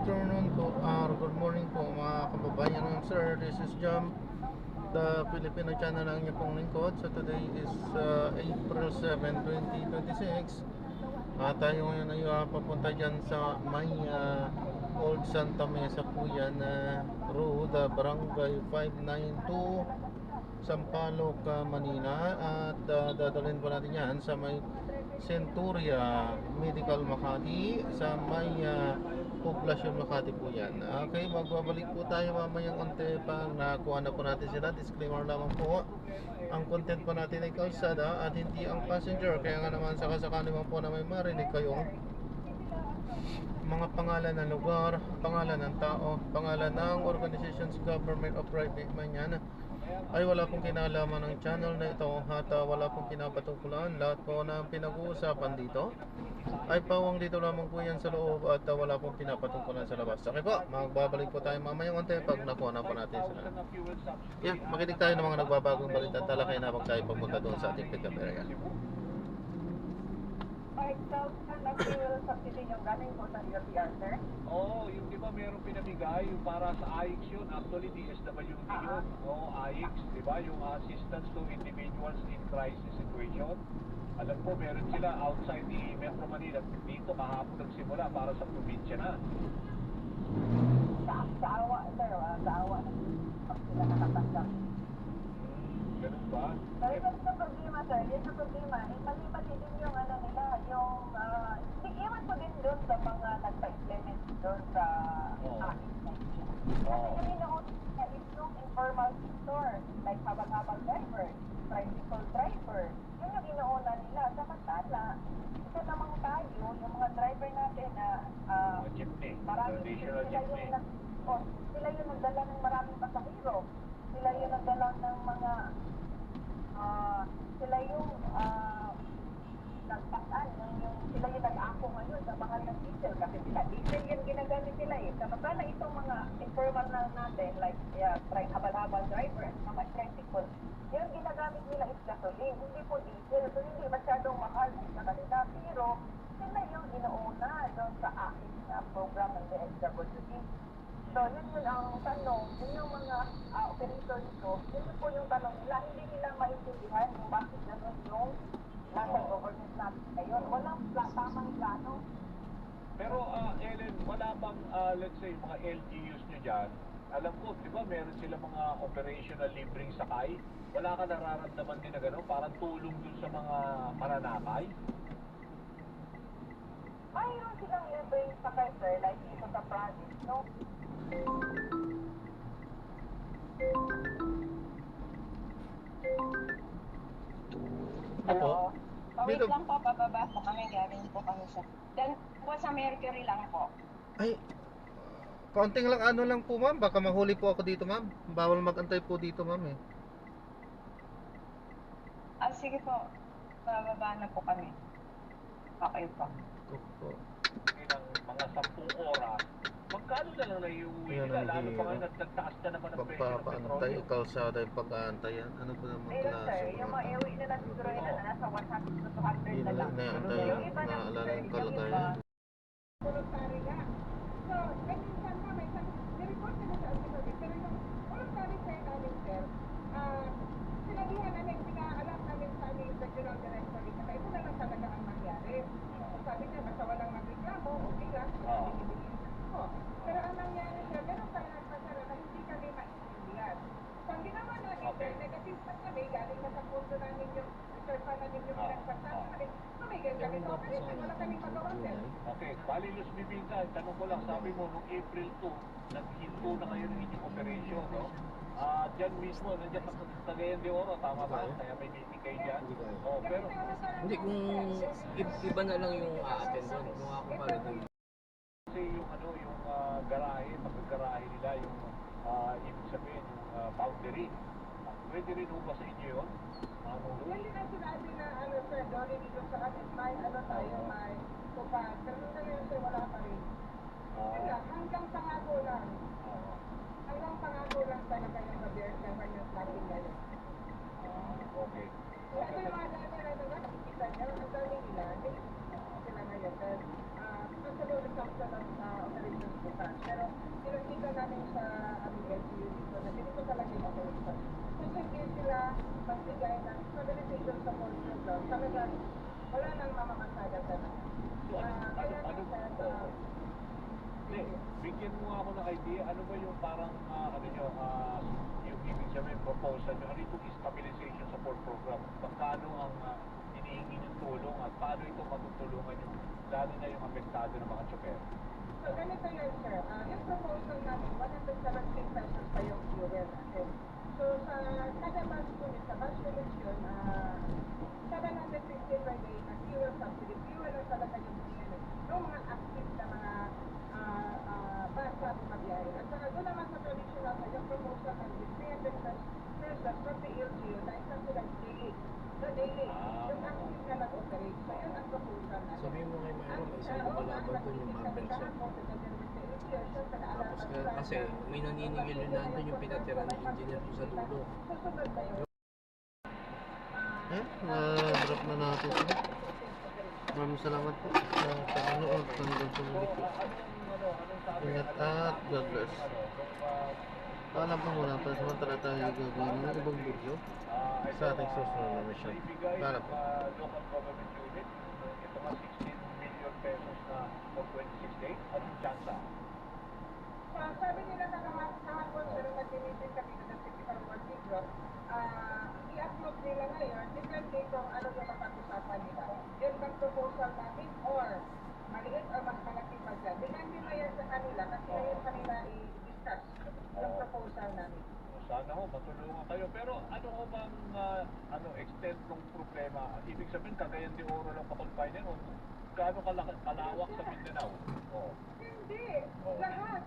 afternoon po, good morning po mga kababayan ng sir. This is Jam, the Filipino channel ng inyong pong lingkod. So today is April 7, 2026. Tayo ngayon ay papunta dyan sa may Old Santa Mesa po yan, Road, Barangay 592, Sampaloc, Manila. At dadalhin po natin yan sa may Centuria Medical Makati, sa may Poblasyon Makati po yan. Okay, magbabalik po tayo mamayang konti pag nakuha na po natin sila. Disclaimer lamang po, ang content po natin ay kalsada at hindi ang passenger. Kaya nga naman sakasakali man po na may marinig kayong mga pangalan ng lugar, pangalan ng tao, pangalan ng organizations, government o private man yan, ay wala pong kinalaman ng channel na ito at wala pong pinapatungkulan. Lahat po na pinag-uusapan dito ay pawang dito lamang po yan sa loob at wala pong pinapatungkulan sa labas. Okay po, magbabalik po tayo mamayang konti pag nakuha na po natin sila. Yeah, makinig tayo ng mga nagbabagong balita at talakay na pag tayo papunta doon sa ating pick-up area. 5,000 na fuel subsidy yung galing po sa DOTR, sir? Oo, yung di ba meron pinamigay, yung para sa AIX yun, actually DSWD yun. Oo, AIX, di ba, yung assistance to individuals in crisis situation. Alam ko, meron sila outside the Metro Manila. Dito, kahapon nagsimula para sa probinsya na. Sa awa, sir, sa awa na pag sila nakatanggap. Ganun ba? Pero yun yung problema, sir, yun yung problema. Mali-mali din yung ano nila, yung, iwan ko din doon sa mga nagpa-implement doon sa AIX na yun. Kasi yung inoon na is yung informal sector, like habang-habang driver, tricycle driver, yun yung inuuna nila. Samantala, ito namang tayo, yung mga driver natin na Jeepney, marami traditional sila jeepney. sila yung nagdala ng maraming pasahero. Sila yung nagdala ng mga sila yung nagpasan, sila yung nag-ako ngayon sa mahal ng diesel kasi sila diesel yung ginagamit nila eh. Samantala itong mga informal na natin like habal-habal driver, mga tricycle, yung ginagamit nila is gasoline, hindi po diesel. So hindi masyadong mahal sa kanila. Pero sila yung inuuna doon sa aking program ng DSWD. So yun ang tanong, yun yung mga operator nito, yun po yung tanong nila, hindi nila maintindihan kung bakit gano'n yung nasa government natin ngayon. Walang tamang plano. Pero Ellen, wala bang, let's say, mga LGUs nyo dyan? Alam ko, di ba, meron sila mga operational libreng sakay? Wala ka nararamdaman din na gano'n? Parang tulong dun sa mga mananakay? Mayroon silang libreng sakay, sir, like dito sa province, no? Opo. Wait Dito, lang po, pababa po kami, galing po kami sa... Then po sa Mercury lang po. ay, kaunting lang ano lang po ma'am, baka mahuli po ako dito ma'am. Bawal magantay po dito ma'am eh. Sige po, bababa na po kami. Okay po. Opo. Ng mga 10 oras, magkano na lang na iuwi Yan nila? ang Lalo pa hirap. ngayon, nagtataas na naman ang presyo ng Pagpapaantay, petrolyo. kalsada yung pag-aantayan. Ano po naman Ayun, klase? sir, yung mga iuwi nila siguro nila na nasa 100 to 200 Hindi na na lang. inaantay Yung yung iba naman, naalala sir, yung yung iba, kalagayan. voluntary nga. So, ay minsan nga may nireport nila sa authority, pero yung voluntary sir namin, sir, sinabihan namin, pinaalam namin sa aming regional directory, na ito na lang talaga ang mangyari. So, sabi niya, basta walang magreklamo, okay lang, ibigay ko. Pero ang nangyari, sir, meron tayo nagpasara na hindi kami maintindihan. So, ang ginawa namin, sir, negative pa kami, galing na sa punto namin yung reserve pa namin yung pinagpasabi namin, tumigil kami sa operation, wala kaming magawa, sir. Okay, bali Luz Bibinta, tanong ko lang, sabi mo, noong April 2, naghinto na kayo ng inyong operation, no? Diyan mismo, nandiyan sa Cagayan de Oro, tama ba? Kaya may meeting kayo dyan? Oh, pero, Hindi, kung iba na lang yung a-attend doon, kung ako pa rin yung kasi yung ano, yung garahe, pagkagarahe nila, yung ibig sabihin, yung boundary. Pwede rin ho ba sa inyo yun? Ano ho? Hindi na sinabi na, ano, sir, doon dito sa atin, may, ano tayo, may kupad. Pero nung ngayon, sir, wala pa rin. Yun lang, hanggang pangako lang. Hanggang pangako lang talaga yung government natin ngayon. Okay. Kasi yung mga driver na ito, nakikita niyo, ang dami nila, sila ngayon, sir. Kasunod sa operations bukas. Pero pinakita namin sa aming LGU dito na ganito talaga yung operation. Kung hindi sila magbigay ng stabilization support program, talagang wala nang mamamasada talaga. So, Kaya minsan, Hindi, bigyan mo ako ng idea, ano ba yung parang, yung ibig sabihin, proposal nyo, ano itong stabilization support program? Paano ang hinihingi ng tulong at paano ito matutulungan yung, lalo na yung apektado ng mga tsoper? So, ganito yun, sir. Yung proposal namin, 117 pesos pa yung fuel natin. So, sa kada bus unit, sa bus units yun, 750 per day na fuel subsidy. Fuel ang talaga yung binili. Yung mga active na mga bus na bumabiyahe. At saka doon naman sa traditional na yung proposal namin, 300 pesos from the LGU na isang sila daily. So, daily. Yung active na nag-operate. So, yun ang proposal natin. Sabihin mo kay Mayro, may isang lumalaban doon yung marble shop. Tapos kasi may naniningil yun nandun yung pinatira ni engineer doon sa dulo. Drop na natin sila. Maraming salamat po sa panonood hanggang sa muli po. Ingat at God bless. Paalam po muna para samantala tayo gagawin ng ibang video sa ating susunod na mission. Paalam po. Local government unit, ito nga 16 million pesos na for 26 days, anong tsansa? Sabi nila na kahapon, pero nag-meeting kami sa City Working Group, i-upload nila ngayon, depende kung ano yung mapag-usapan nila. Yan bang proposal natin or maliit or mas malaki pa dyan. Depende na yan sa kanila kasi ngayon kanila i-discuss yung proposal namin. Sana ho, matulungan kayo. Pero ano ho bang extent ng problema? Ibig sabihin, Cagayan de Oro lang pa-confine yan o gaano kalawak sa Mindanao? Hindi. Lahat.